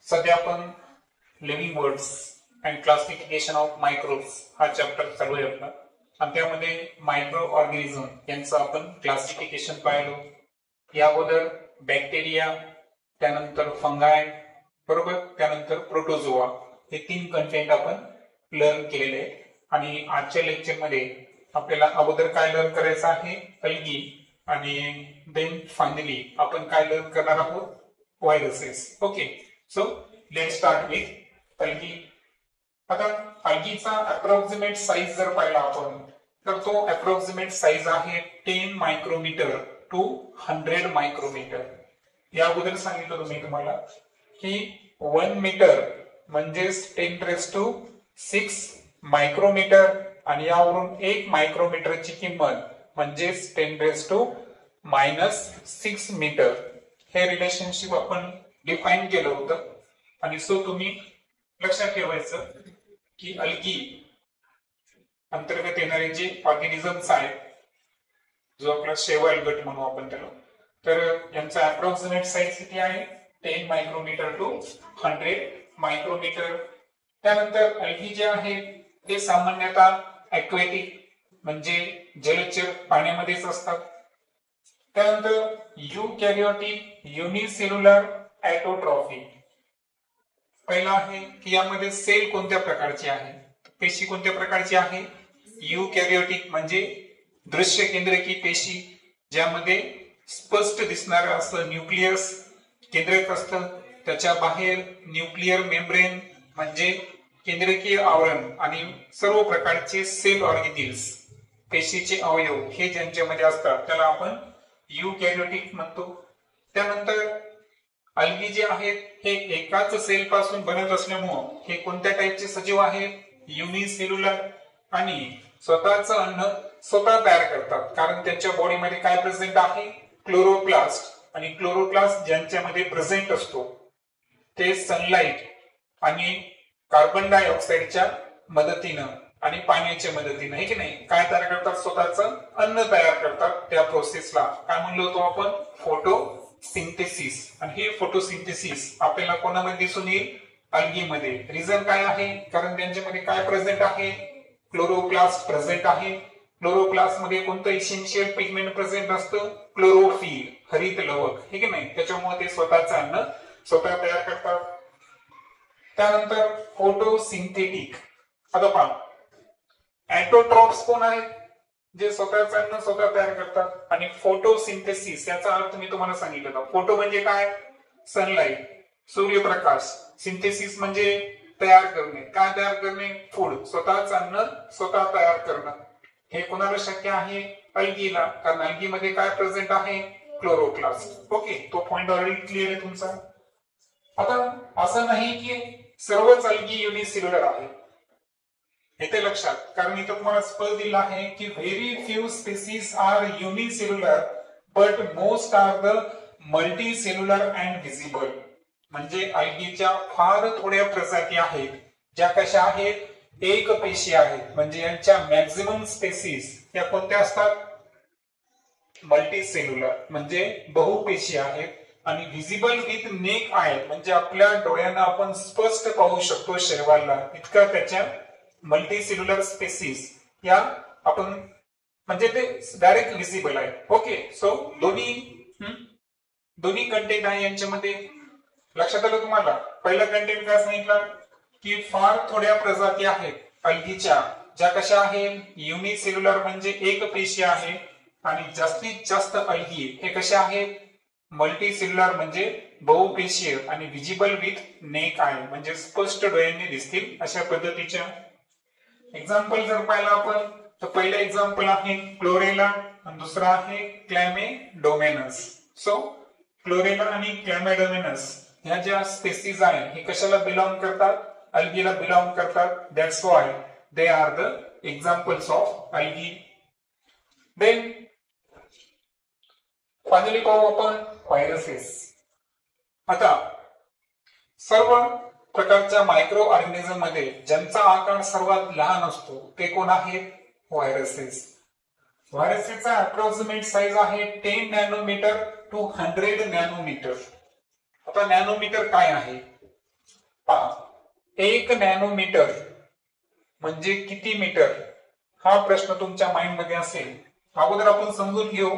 सध्या आपण living words and classification of microbes हा चॅप्टर चालू आहे आपला आणि त्यामध्ये मायक्रो ऑर्गॅनिझम यांचं आपण क्लासिफिकेशन पाहिलं. या अगोदर बॅक्टेरिया, त्यानंतर फंगाय, बरोबर, त्यानंतर प्रोटोझोआ हे 3 कंटेंट आपण लर्न केलेले आहेत. आणि आजच्या लेक्चर मध्ये आपल्याला अगोदर काय लर्न करायचं आहे, अल्गी, आणि देन फायनली आपण काय लर्न करणार आहोत, viruses. Okay, so let start with algae. आता अल्गीचा अप्रॉक्सिमेट साईज जर पाहिला आपण तर तो अप्रॉक्सिमेट साईज आहे 10 मायक्रोमीटर टू 100 मायक्रोमीटर. या अगोदर सांगितलं तुम्ही तुम्हाला की 1 मीटर म्हणजे 10⁶ मायक्रोमीटर आणि यावरून 1 मायक्रोमीटरची किंमत म्हणजे 10⁻⁻6 मीटर. हे रिलेशनशिप आपण डिफाइन केलं होतं. आणि सो तुम्ही लक्षात ठेवायचं की अल्गी अंतर्गत येणारे जे ऑर्गॅनिझम्स आहेत, जो आपला शैवाल गट म्हणू आपण त्याला, तर यांचा अप्रॉक्सिमेट साईज किती आहे, 10 मायक्रोमीटर टू 100 मायक्रोमीटर. त्यानंतर अल्गी जे आहे ते सामान्यतः ॲक्वेटिक म्हणजे जलचर, पाण्यामध्येच असतात. त्यानंतर युकॅरियोटिक युनिसेल्युलर ऑटोट्रॉफिक. पहिला आहे की यामध्ये सेल कोणत्या प्रकारची आहे, पेशी कोणत्या प्रकारची आहे, युकॅरियोटिक म्हणजे दृश्य केंद्रकी पेशी, ज्यामध्ये स्पष्ट दिसणारं असं न्यूक्लियस केंद्रक असतं, त्याच्या बाहेर न्यूक्लियर मेम्ब्रेन म्हणजे केंद्रकीय आवरण आणि सर्व प्रकारचे सेल ऑर्गॅनिल्स, पेशीचे अवयव हे ज्यांच्यामध्ये असतात त्याला आपण युकॅरियोटिक म्हणतो. त्यानंतर अल्गी जे आहेत हे एकाच सेल पासून बनत असल्यामुळे हे कोणत्या टाईपचे सजीव आहेत, युनिसेल्युलर, आणि स्वतःचं अन्न स्वतः तयार करतात. कारण त्यांच्या बॉडीमध्ये काय प्रेझेंट आहे, क्लोरोप्लास्ट, आणि क्लोरोप्लास्ट ज्यांच्यामध्ये प्रेझेंट असतो ते सनलाइट आणि कार्बन डायऑक्साईडच्या मदतीनं आणि पाण्याच्या मदतीनं, हे की नाही, काय तयार करतात, स्वतःचं अन्न तयार करतात. त्या प्रोसेसला काय म्हणलो होतो आपण, फोटोसिंथेसिस. आणि हे फोटोसिंथेसिस आपल्याला कोणामध्ये दिसून येईल, अल्गीमध्ये. रिझन काय आहे, कारण त्यांच्यामध्ये काय प्रेझेंट आहे, क्लोरोप्लास्ट प्रेझेंट आहे. क्लोरोप्लास्ट मध्ये कोणतं इसेन्शियल पिगमेंट प्रेझेंट असतं, क्लोरोफिल, हरित लवक, हे की नाही, त्याच्यामुळे ते स्वतःचं अन्न स्वतः तयार करतात. त्यानंतर फोटोसिंथेटिक. आता पहा, ऑटोट्रॉफ्स कोण आहेत, जे स्वतःचं अन्न स्वतः तयार करतात. आणि फोटोसिंथेसिस याचा अर्थ मी तुम्हाला सांगितलं. फोटो म्हणजे काय, सनलाइट, सूर्यप्रकाश. सिंथेसिस म्हणजे तयार करणे. काय तयार करणे, फूड, स्वतःचं अन्न स्वतः तयार करणं. हे कोणाला शक्य आहे, अल्गीला, कारण अल्गीमध्ये काय प्रेझेंट आहे, क्लोरोप्लास्ट. ओके, तो पॉइंट ऑलरेडी क्लिअर आहे तुमचा. आता असं नाही की सर्वच अल्गी युनिसेल्युलर आहे, येते लक्षात, कारण इथं तुम्हाला स्पष्ट दिलं आहे की very few species are unicellular but most are the multicellular and visible. म्हणजे अल्गीच्या फार थोड्या प्रजाती आहेत ज्या कशा आहेत, एक पेशी आहेत. म्हणजे यांच्या मॅक्झिमम स्पेसीज या कोणत्या असतात, मल्टीसेल्युलर म्हणजे बहुपेशी आहेत. आणि व्हिजिबल विथ नेक आय म्हणजे आपल्या डोळ्यांना आपण स्पष्ट पाहू शकतो शैवालला, इतका त्याच्या मल्टीसेल्युलर स्पेसीज या आपण म्हणजे ते डायरेक्ट व्हिजिबल आहे. ओके, सो दोन्ही कंटेंट आहे यांच्यामध्ये. लक्षात आलं तुम्हाला. पहिला कंटेंट काय सांगितलं की फार थोड्या प्रजाती आहेत अल्गीच्या ज्या कशा आहेत, युनिसेल्युलर म्हणजे एक पेशी आहे. आणि जास्तीत जास्त अल्गी हे कशा आहेत, मल्टीसेल्युलर म्हणजे बहुपेशीय, आणि व्हिजिबल विथ नेक आय म्हणजे स्पष्ट डोळ्यांनी दिसतील अशा पद्धतीच्या. एक्झाम्पल जर पाहिलं आपण तर पहिलं एक्झाम्पल आहे क्लोरेला आणि दुसरा आहे क्लॅमेडोमेनस. सो क्लोरेला आणि क्लॅमेडोमेनस ह्या ज्या स्पेसीज आहेत हे कशाला बिलॉंग करतात, अल्गीला बिलॉंग करतात. That's why they are the examples of algae. Then finally पाहू आपण व्हायरसेस. आता सर्व प्रकारच्या मायक्रो ऑर्गॅनिझम मध्ये ज्यांचा आकार सर्वात लहान असतो ते कोण आहेत, व्हायरसेस. व्हायरसेसचा अप्रॉक्सिमेट साईज आहे 10 नॅनोमीटर टू 100 नॅनोमीटर. आता नॅनोमीटर काय आहे, 1 नॅनोमीटर म्हणजे किती मीटर, हा प्रश्न तुमच्या माइंड मध्ये असेल. अगोदर आपण समजून घेऊ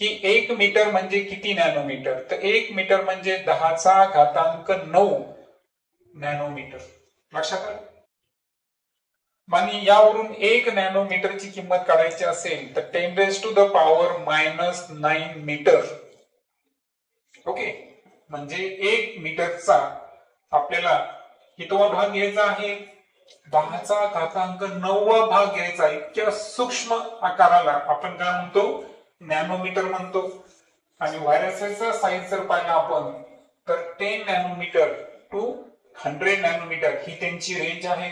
की 1 मीटर म्हणजे किती नॅनोमीटर. तर 1 मीटर म्हणजे 10⁹9 नॅनोमीटर. लक्षात आलं. आणि यावरून 1 नॅनोमीटरची किंमत काढायची असेल तर 10⁻⁻9 मीटर. ओके, म्हणजे 1 मीटरचा आपल्याला कितवा भाग घ्यायचा आहे, 10⁹9 भाग घ्यायचा. इतक्या सूक्ष्म आकाराला आपण काय म्हणतो, नॅनोमीटर म्हणतो. आणि व्हायरसचा साईज जर पाहिला आपण तर 10 नॅनोमीटर टू 100 नॅनोमीटर ही त्यांची रेंज आहे.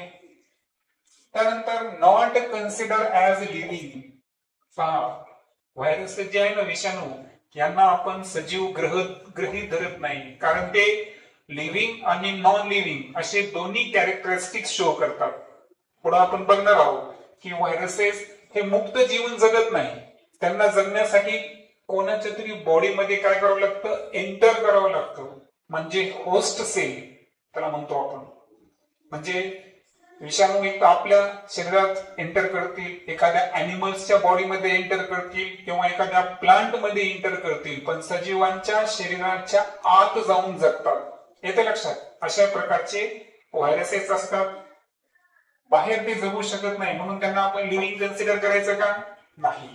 त्यानंतर not consider as living. Virus जे आहे ना, विषाणू, यांना आपण सजीव गृहीत धरत नाही, कारण ते लिव्हिंग आणि नॉन लिव्हिंग असे दोन्ही कॅरेक्टरिस्टिक्स शो करतात. पुढे आपण बघणार आहोत की व्हायरसेस हे मुक्त जीवन जगत नाही. त्यांना जगण्यासाठी कोणाच्या तरी बॉडीमध्ये काय करावं लागतं, एंटर करावं लागतं. म्हणजे होस्ट सेल त्याला म्हणतो आपण. म्हणजे विषाणू एक आपल्या शरीरात एंटर करतील, एखाद्या अॅनिमल्सच्या बॉडीमध्ये एंटर करतील किंवा एखाद्या प्लांट मध्ये एंटर करतील, पण सजीवांच्या शरीराच्या आत जाऊन जगतात. येते लक्षात. अशा प्रकारचे व्हायरसेस असतात. बाहेर ते जगू शकत नाही, म्हणून त्यांना आपण लिव्हिंग कन्सिडर करायचं का, नाही.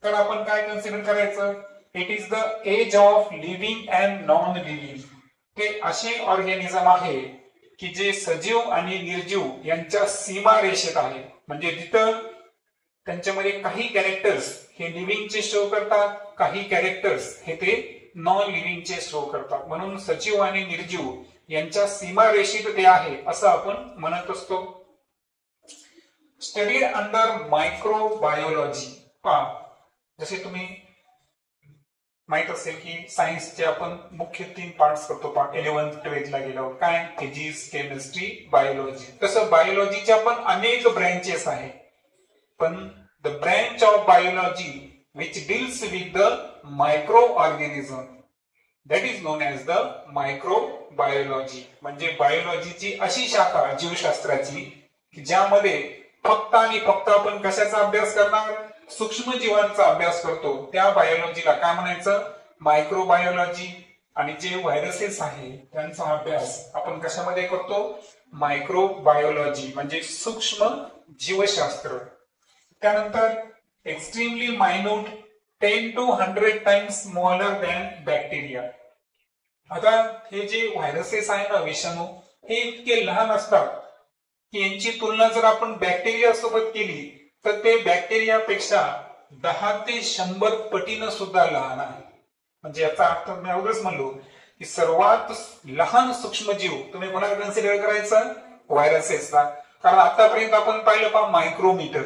तर आपण काय कन्सिडर करायचं, it is the edge of living and non living. ते असे ऑर्गॅनिझम आहे की जे सजीव आणि निर्जीव यांच्या सीमा रेषेत आहे. म्हणजे तिथं त्यांच्यामध्ये काही कॅरेक्टर्स हे लिव्हिंगचे शो करतात, काही कॅरेक्टर्स हे ते नॉन लिव्हिंगचे शो करतात. म्हणून सजीव आणि निर्जीव यांच्या सीमा रेषेत ते आहे असं आपण म्हणत असतो. Studied under microbiology. जसे तुम्ही माहित असेल की सायन्सचे आपण मुख्य 3 पार्ट्स करतो. 11th 12th ला गेल्यावर काय, फिजिक्स, केमिस्ट्री, बायोलॉजी. तसं बायोलॉजीच्या पण अनेक ब्रँचेस आहेत. पण the branch of biology which deals with the micro organism that is known as the microbiology. म्हणजे बायोलॉजीची अशी शाखा जीवशास्त्राची की ज्यामध्ये फक्त आणि फक्त आपण कशाचा अभ्यास करणार, सूक्ष्म जीवांचा अभ्यास करतो. त्या बायोलॉजीला काय म्हणायचं, मायक्रोबायोलॉजी. आणि जे व्हायरसेस आहे त्यांचा अभ्यास आपण कशामध्ये करतो, मायक्रोबायोलॉजी म्हणजे सूक्ष्म जीवशास्त्र. त्यानंतर extremely minute 10 to 100 times smaller than bacteria. आता हे जे व्हायरसेस आहे ना, विषाणू, हे इतके लहान असतात की यांची तुलना जर आपण बॅक्टेरिया सोबत केली तर ते बॅक्टेरियापेक्षा 10 ते 100 पटीनं सुद्धा लहान आहे. म्हणजे याचा अर्थ मी अगोदरच म्हणलो की सर्वात लहान सूक्ष्मजीव तुम्ही कोणाला कन्सिडर करायचं, व्हायरसेसला. कारण आतापर्यंत आपण पाहिलं मायक्रोमीटर,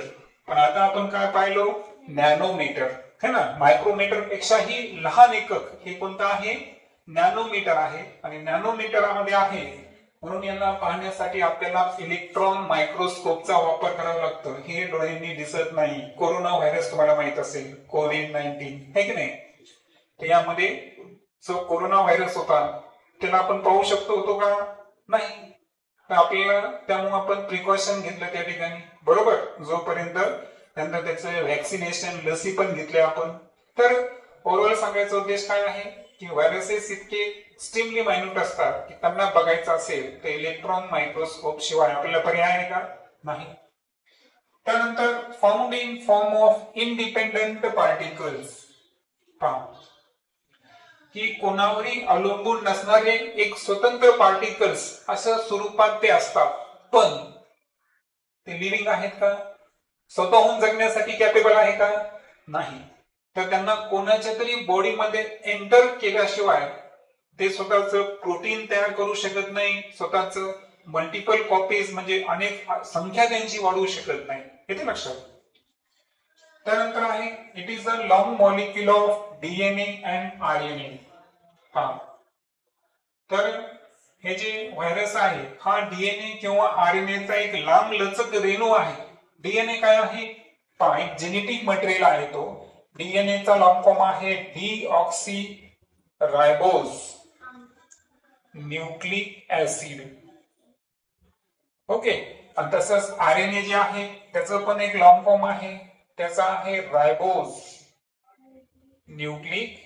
पण आता आपण काय पाहिलो, नॅनोमीटर. है ना. मायक्रोमीटर पेक्षाही लहान एकक हे कोणतं आहे, नॅनोमीटर आहे. आणि नॅनोमीटरमध्ये आहे म्हणून यांना पाहण्यासाठी आपल्याला इलेक्ट्रॉन मायक्रोस्कोपचा वापर करावा लागतो. हे डोळ्यांनी दिसत नाही. कोरोना व्हायरस तुम्हाला माहित असेल, कोविड-19 है की नाही. यामध्ये जो कोरोना व्हायरस होता त्याला आपण पाहू शकतो होतो का, नाही. आपल्याला त्यामुळे आपण प्रिकॉशन घेतलं त्या ठिकाणी, बरोबर. जोपर्यंत नंतर त्याचं व्हॅक्सिनेशन, लसी पण घेतले आपण. तर ओव्हरऑल सांगायचा उद्देश काय आहे की व्हायरसेस इतके एक्स्ट्रीमली मायन्यूट असतात की त्यांना बघायचं असेल तर इलेक्ट्रॉन मायक्रोस्कोप शिवाय आपल्याला पर्याय आहे का, नाही. त्यानंतर found in form of independent particles. की कोणावरही अवलंबून नसणारे एक स्वतंत्र पार्टिकल्स अशा स्वरूपात ते असतात. पण ते लिव्हिंग आहेत का, स्वतःहून जगण्यासाठी कॅपेबल आहे का, नाही. तर त्यांना कोणाच्या तरी बॉडीमध्ये एंटर केल्याशिवाय ते स्वतःच प्रोटीन तयार करू शकत नाही, स्वतःच मल्टिपल कॉपीज म्हणजे अनेक संख्या त्यांची वाढवू शकत नाही. येते लक्षात. त्यानंतर आहे it is a long molecule of DNA and RNA. तर हे जे व्हायरस आहे हा डीएनए किंवा आरएनएचा एक लांब लचक रेणू आहे. डीएनए काय आहे, एक जेनेटिक मटेरियल आहे तो. डीएनए चा लॉंग फॉर्म आहे डीऑक्सी रायबोज न्यूक्लिक ऍसिड. ओके. आणि तसंच आरएनए जे आहे त्याचं पण एक लॉंग फॉर्म आहे, त्याचा आहे रायबोज न्यूक्लिक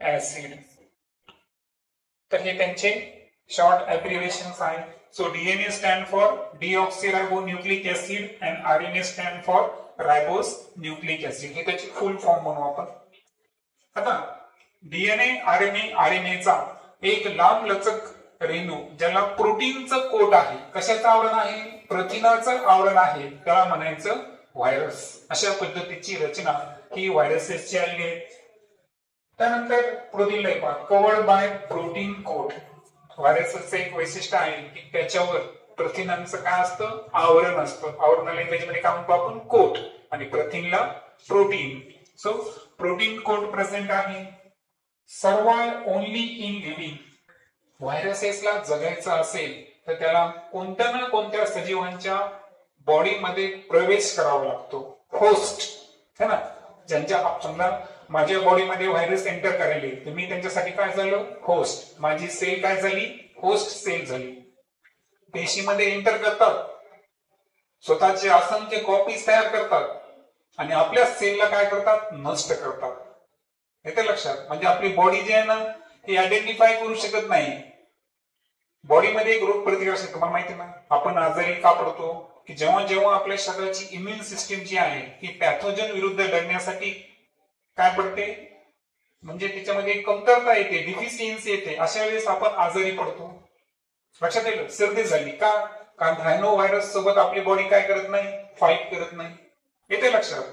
ऍसिड. तर हे त्यांचे शॉर्ट ॲब्रिव्हिएशन्स आहेत. So DNA stand for deoxyribonucleic acid and RNA stand for ribose nucleic acid. हे त्याची फुल फॉर्म म्हणू आपण. आता डीएनए आरएनएचा एक लांब लचक रेणू ज्याला प्रोटीनचं कोट आहे, कशाचं आवरण आहे, प्रथिनाचं आवरण आहे, त्याला म्हणायचं व्हायरस. अशा पद्धतीची रचना ही व्हायरसेसची आहे. त्यानंतर protein life covered by protein coat. व्हायरसचं एक वैशिष्ट्य आहे की त्याच्यावर प्रथिनांचं काय असतं, आवरण असतं. आवरण लँग्वेज मध्ये काय म्हणतो आपण, कोट, आणि प्रथिनला protein. So protein coat present आहे. Survive only in living. व्हायरसेसला जगायचं असेल तर त्याला कोणत्या ना कोणत्या सजीवांच्या बॉडीमध्ये प्रवेश करावा लागतो. होस्ट है ना, ज्यांच्या समजा माझ्या बॉडीमध्ये व्हायरस एंटर करायले तर मी त्यांच्यासाठी काय झालं, होस्ट. माझी सेल काय झाली, होस्ट सेल झाली. पेशीमध्ये एंटर करतात, स्वतःचे असंख्य कॉपीज तयार करतात आणि आपल्या सेलला काय करतात, नष्ट करतात. येते लक्षात. म्हणजे आपली बॉडी जी आहे ना हे आयडेंटिफाय करू शकत नाही. बॉडीमध्ये एक रोग प्रतिकार शक्ती, तुम्हाला माहिती ना आपण आजारी का पडतो, की जेव्हा जेव्हा आपल्या शरीराची इम्युन सिस्टीम जी आहे ही पॅथोजन विरुद्ध लढण्यासाठी काय पडते, म्हणजे त्याच्यामध्ये कमतरता येते, डिफिशियन्सी येते, अशा वेळेस आपण आजारी पडतो. लक्षात येईल. सर्दी झाली का, कारण रायनो व्हायरस सोबत आपली बॉडी काय करत नाही, फाईट करत नाही. येते लक्षात.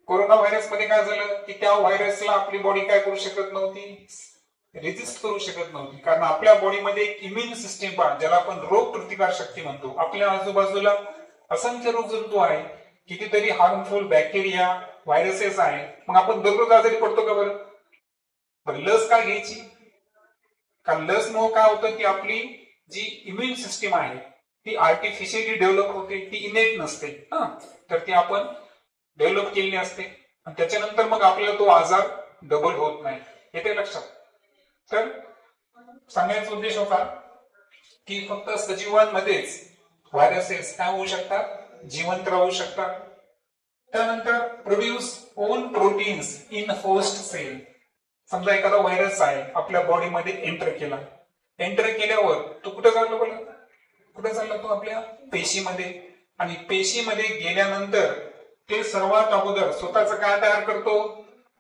कोरोना व्हायरस मध्ये काय झालं की त्या व्हायरसला आपली बॉडी काय करू शकत नव्हती, रेजिस्ट करू शकत नव्हती, कारण आपल्या बॉडीमध्ये एक इम्युन सिस्टीम पहा ज्याला आपण रोग प्रतिकार शक्ती म्हणतो. आपल्या आजूबाजूला असंख्य रोगजंतू आहे, कितीतरी हार्मफुल बॅक्टेरिया, व्हायरसेस आहे. मग आपण दररोज आजारी पडतो का बरं? लस का घ्यायची, कारण लस मुळे काय होतं की आपली जी इम्युन सिस्टीम आहे ती आर्टिफिशियली डेव्हलप होते, ती इनेट नसते. तर ती आपण डेव्हलप केलेली असते आणि त्याच्यानंतर मग आपल्याला तो आजार डबल होत नाही. येते लक्षात. तर सांगायचा उद्देश होता की फक्त सजीवांमध्येच व्हायरसेस काय होऊ शकतात, जिवंत राहू शकतात. त्यानंतर produce own proteins in host cell. समजा एखादा व्हायरस आहे आपल्या बॉडीमध्ये एंटर केला, एंटर केल्यावर तो कुठे चाललो, बोला कुठे चालला, तो आपल्या पेशीमध्ये. आणि पेशीमध्ये गेल्यानंतर ते सर्वात अगोदर स्वतःच काय तयार करतो,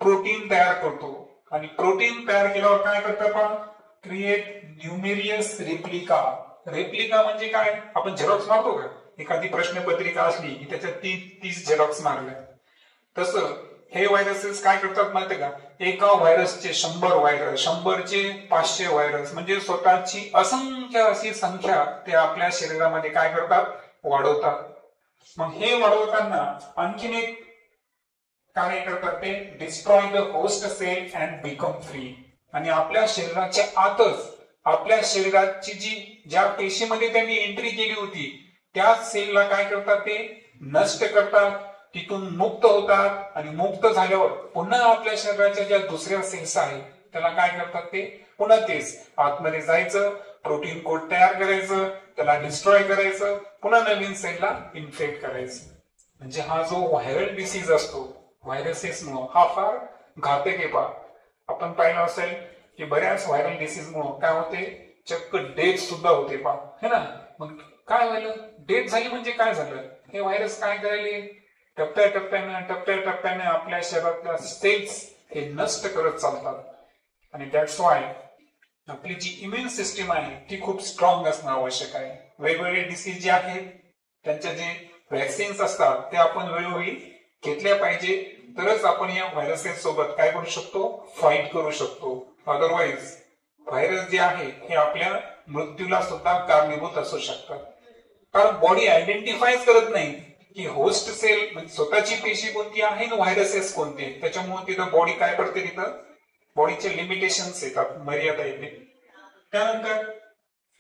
प्रोटीन तयार करतो. आणि प्रोटीन तयार केल्यावर काय करतं आपण, क्रिएट न्यूमेरियस रेप्लिका. रेप्लिका म्हणजे काय, आपण झेरॉक्स मारतो का, एखादी प्रश्नपत्रिका असली की त्याच्यात 30 झेरॉक्स मारल्या, तसं हे व्हायरसेस काय करतात माहिती का, एका व्हायरसचे 100 व्हायरस, 100चे 500 व्हायरस, म्हणजे स्वतःची असंख्य अशी संख्या ते आपल्या शरीरामध्ये काय करतात, वाढवतात. मग हे वाढवताना आणखीन एक कार्य करतात, ते destroy the host cell and become free. आणि आपल्या शरीराच्या आतच आपल्या शरीराची ज्या पेशीमध्ये त्यांनी एंट्री केली होती त्या सेलला काय करतात, ते नष्ट करतात, तिथून मुक्त होतात. आणि मुक्त झाल्यावर पुन्हा आपल्या शरीराच्या ज्या दुसऱ्या सेल्स आहेत त्याला काय करतात, ते पुन्हा तेच आतमध्ये जायचं, प्रोटीन कोड तयार करायचं, त्याला डिस्ट्रॉय करायचं, पुन्हा नवीन सेलला इन्फेक्ट करायचं. म्हणजे हा जो व्हायरल डिसीज असतो व्हायरसेसमुळे हा फार घातक आहे. पहा आपण पाहिलं असेल की बऱ्याच व्हायरल डिसीज मुळे काय होते, चक्क डेथ सुद्धा होते. पहा है ना. मग काय झालं, डेथ झाली म्हणजे काय झालं, हे व्हायरस काय करायले, टप्प्याटप्प्याने आपल्या शरीरातल्या सेल्स हे नष्ट करत चालतात. आणि दॅट्स वाय आपली जी इम्युन सिस्टीम आहे ती खूप स्ट्रॉंग असणं आवश्यक आहे. वेगवेगळे डिसीज जे आहेत त्यांच्या जे व्हॅक्सिन्स असतात ते आपण वेळोवेळी घेतल्या पाहिजे, तरच आपण या व्हायरसेस सोबत काय करू शकतो, फाईट करू शकतो. अदरवाईज व्हायरस जे आहे हे आपल्या मृत्यूला सुद्धा कारणीभूत असू शकतात. कारण बॉडी आयडेंटिफाय करत नाही की होस्ट सेल म्हणजे स्वतःची पेशी कोणती आहे आणि व्हायरसेस कोणते. त्याच्यामुळे तिथं बॉडी काय करते, तिथं बॉडीचे लिमिटेशन्स येतात, मर्यादा येते. त्यानंतर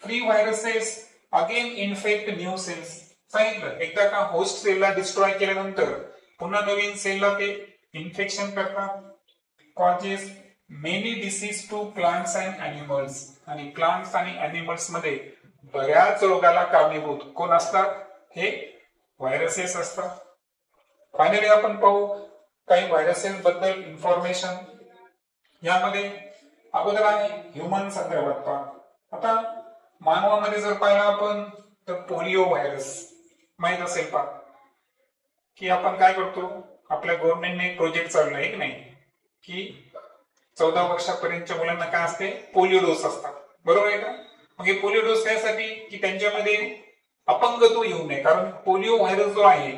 free viruses again infect new cells. सांगितलं एकदा का होस्ट सेलला डिस्ट्रॉय केल्यानंतर पुन्हा नवीन सेलला ते इन्फेक्शन करतात. Causes many disease to plants and animals. आणि प्लांट्स आणि अॅनिमल्स मध्ये बऱ्याच रोगाला कारणीभूत कोण असतात? हे व्हायरसेस असतात. फायनली आपण पाहू काही व्हायरसेस बद्दल इन्फॉर्मेशन. यामध्ये अगोदर आहे ह्युमन संदर्भात पहा. आता मानवामध्ये जर पाहिलं आपण तर पोलिओ व्हायरस माहित असेल पहा, की आपण काय करतो, आपल्या गव्हर्नमेंटने एक प्रोजेक्ट चालू आहे की नाही, की 14 वर्षापर्यंतच्या मुलांना काय असते, पोलिओ डोस असतात, बरोबर आहे का? मग हे पोलिओ डोस त्यासाठी की त्यांच्यामध्ये अपंगत्व येऊ नये, कारण पोलिओ व्हायरस जो आहे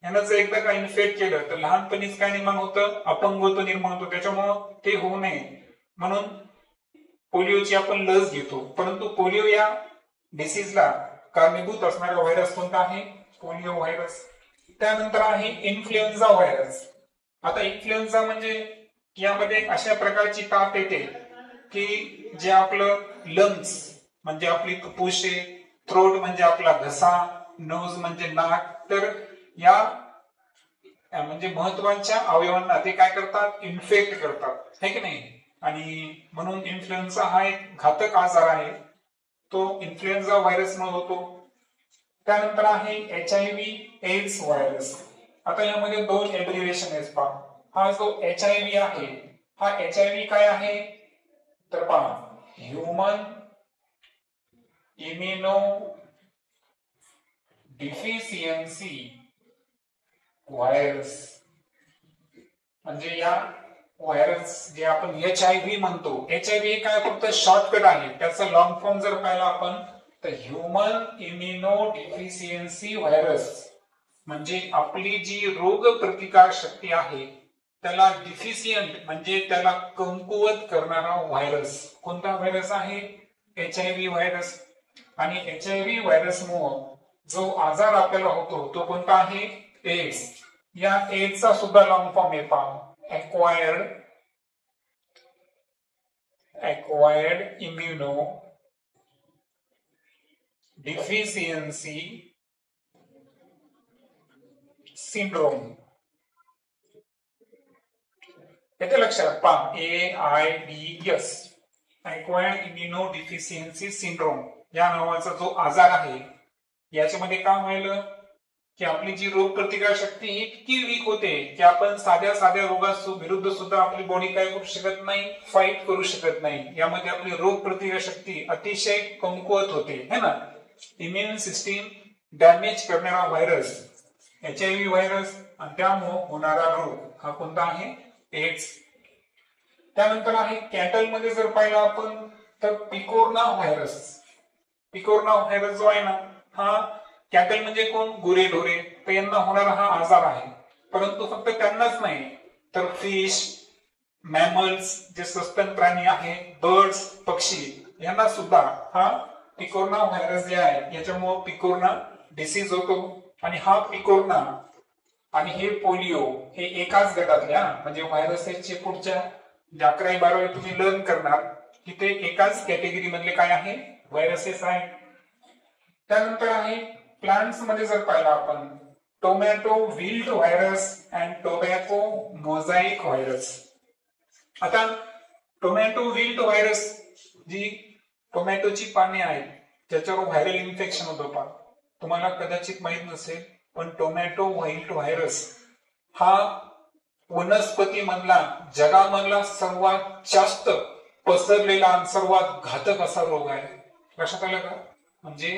यानं जर एकदा काय इन्फेक्ट केलं तर लहानपणीच काय निर्माण होतं, अपंगत्व निर्माण होतं. त्याच्यामुळं ते होऊ नये म्हणून पोलिओची आपण लस घेतो. परंतु पोलिओ या डिसीजला कारणीभूत असणारा व्हायरस कोणता आहे? Polio virus. त्यानंतर आहे इन्फ्लुएन्झा व्हायरस. आता इन्फ्लुएन्झा म्हणजे यामध्ये अशा प्रकारची ताप येते की जे आपलं लंग्स म्हणजे आपली फुफ्फुसे, थ्रोट म्हणजे आपला घसा, नोज म्हणजे नाक, तर या म्हणजे महत्वाच्या अवयवांना ते काय करतात, इन्फेक्ट करतात, है की नाही? आणि म्हणून इन्फ्लुएन्झा हा एक घातक आजार आहे, तो इन्फ्लुएन्झा व्हायरसमुळे होतो. त्यानंतर आहे HIV एड्स व्हायरस. आता यामध्ये 2 एब्रिव्हिएशन आहेत पहा. हा जो HIV आहे, हा HIV काय आहे तर पहा, ह्युमन इम्युनो डिफिशियन्सी व्हायरस. म्हणजे या व्हायरस जे आपण HIV म्हणतो, HIV काय फक्त शॉर्टकट आहे, त्याचा लॉंग फॉर्म जर पाहिला आपण तर ह्युमन इम्युनो डिफिशियन्सी व्हायरस. म्हणजे आपली जी रोग प्रतिकार शक्ती आहे त्याला डिफिशियंट म्हणजे त्याला कमकुवत करणारा व्हायरस. कोणता व्हायरस आहे? HIV virus. आणि HIV व्हायरसमुळे जो आजार आपल्याला होतो तो कोणता आहे? एड्स. या एड्सचा सुद्धा लॉंग फॉर्म आहे पहा, acquired immuno deficiency syndrome. येते लक्षात पहा, AIDS acquired immunodeficiency syndrome या नावाचा जो आजार आहे याच्यामध्ये काय व्हायला की आपली जी रोग प्रतिकार शक्ती इतकी वीक होते की आपण साध्या रोगाविरुद्ध सुद्धा आपली बॉडी काय करू शकत नाही, फाईट करू शकत नाही. यामध्ये आपली रोग प्रतिकार शक्ती अतिशय कमकुवत होते, है ना? इम्युन सिस्टीम डॅमेज करणारा व्हायरस HIV व्हायरस आणि त्यामुळे होणारा रोग हा कोणता आहे? एड्स. त्यानंतर आहे कॅटल मध्ये जर पाहिलं आपण तर पिकोरना व्हायरस. पिकोरना व्हायरस जो आहे ना, हा कॅटल म्हणजे कोण? गुरेढोरे, तर यांना होणारा हा आजार आहे. परंतु फक्त त्यांनाच नाही तर फिश, मॅमल्स जे सस्तन प्राणी आहेत, बर्ड्स, पक्षी यांना सुद्धा हा पिकोरना व्हायरस जे आहे याच्यामुळे पिकोरना डिसीज होतो. आणि हा पिकोरना आणि हे पोलिओ हे एकाच गटातल्या म्हणजे व्हायरसेसचे पुढच्या 11वी-12वी तुम्ही लर्न करणार की ते एकाच कॅटेगरी मधले काय आहे? व्हायरसेस आहे. त्यानंतर आहे प्लांट्स मध्ये जर पाहिलं आपण tomato wilt virus and tobacco mosaic virus. आता टोमॅटो विल्ट व्हायरस जी टोमॅटोची पाने आहेत त्याच्यावर व्हायरल इन्फेक्शन होतं पहा. तुम्हाला कदाचित माहित नसेल पण टोमॅटो विल्ट व्हायरस हा वनस्पती मधला जगामधला सर्वात जास्त पसरलेला आणि सर्वात घातक असा रोग आहे. लक्षात आलं का? म्हणजे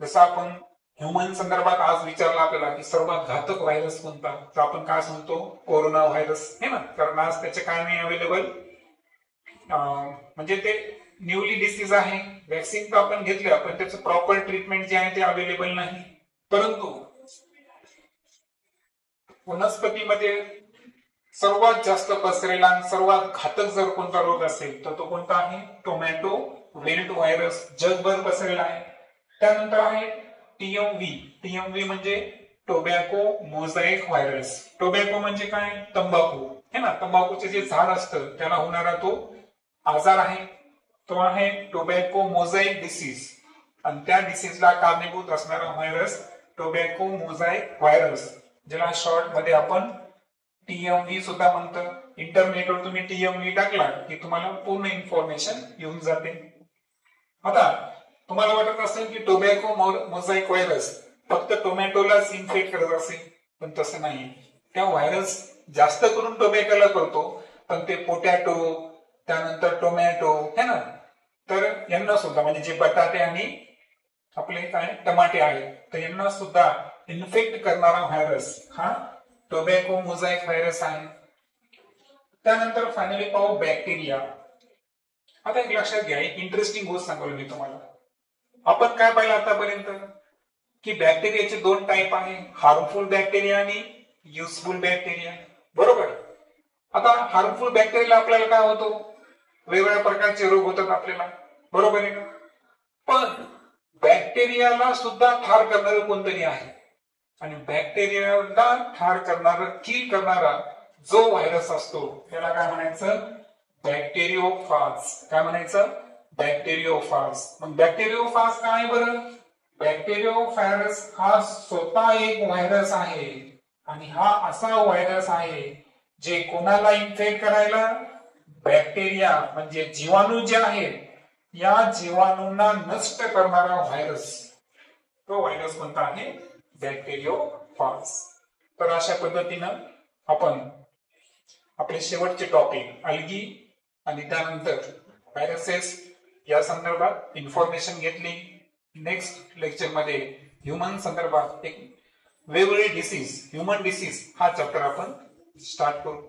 जसं आपण ह्युमन संदर्भात आज विचारला आपल्याला की सर्वात घातक व्हायरस कोणता, तर आपण काय सांगतो? कोरोना व्हायरस, है ना? कारण आज त्याचे काय नाही अवेलेबल, म्हणजे ते न्यूली डिसीज आहे. वॅक्सिन तर आपण घेतलं पण त्याचं प्रॉपर ट्रीटमेंट जे आहे ते अवेलेबल नाही. परंतु वनस्पतीमध्ये सर्वात जास्त पसरलेला आणि सर्वात घातक जर कोणता रोग असेल तर तो कोणता आहे? टोमॅटो विल्ट व्हायरस जगभर पसरलेला आहे. त्यानंतर आहे TMV म्हणजे टोबॅको मोझाईक व्हायरस. टोबॅको म्हणजे काय? तंबाखू, है ना? तंबाखूचे जे झाड असतं त्याला होणारा तो आजार आहे, तो आहे टोबॅको मोझाईक डिसीज. आणि त्या डिसीजला कारणीभूत असणारा व्हायरस टोबॅको मोझाईक व्हायरस, ज्याला शॉर्ट मध्ये आपण TMV सुद्धा म्हणतो. इंटरनेटवर तुम्ही TMV टाकला की तुम्हाला पूर्ण इन्फॉर्मेशन येऊन जाते. आता तुम्हाला वाटत असेल की टोबॅको मोझॅइक व्हायरस फक्त टोमॅटोलाच इन्फेक्ट करत असेल, पण तसं नाही. त्या व्हायरस जास्त करून टोबॅकोला करतो, पण ते पोटॅटो, त्यानंतर टोमॅटो है ना, तर यांना सुद्धा म्हणजे जे बटाटे आणि आपले काय टमाटे आहेत, तर यांना सुद्धा इन्फेक्ट करणारा व्हायरस हा टोबॅको मोझॅइक व्हायरस आहे. त्यानंतर फायनली पाहू बॅक्टेरिया. आता एक लक्षात घ्या, एक इंटरेस्टिंग गोष्ट सांगतो मी तुम्हाला. आपण काय पाहिलं आतापर्यंत की बॅक्टेरियाचे दोन टाईप आहे, हार्मफुल बॅक्टेरिया आणि युजफुल बॅक्टेरिया. बरोबर. आता हार्मफुल बॅक्टेरियाला आपल्याला काय होतो, वेगवेगळ्या प्रकारचे रोग होतात आपल्याला, बरोबर आहे का. पण बॅक्टेरियाला सुद्धा ठार करणारं कोणतरी आहे, आणि बॅक्टेरियाला ठार करणारा, किल करणारा जो व्हायरस असतो त्याला काय म्हणायचं, बॅक्टेरियोफाज. काय म्हणायचं, बॅक्टेरियोफाज. मग बॅक्टेरियोफाज काय बरं, बॅक्टेरियोफायरस हा स्वतः एक व्हायरस आहे, आणि हा असा व्हायरस आहे जे कोणाला इन्फेक्ट करायला, बॅक्टेरिया म्हणजे जीवाणू जे आहेत या जीवाणूंना नष्ट करणारा व्हायरस. तो व्हायरस कोणता आहे, बॅक्टेरियोफाज. तर अशा पद्धतीनं आपण आपले शेवटचे टॉपिक अल्गी आणि त्यानंतर व्हायरसेस या संदर्भात इन्फॉर्मेशन घेतली. नेक्स्ट लेक्चर मध्ये ह्युमन संदर्भात एक वेगवेगळे डिसीज, ह्युमन डिसीज हा चॅप्टर आपण स्टार्ट करू.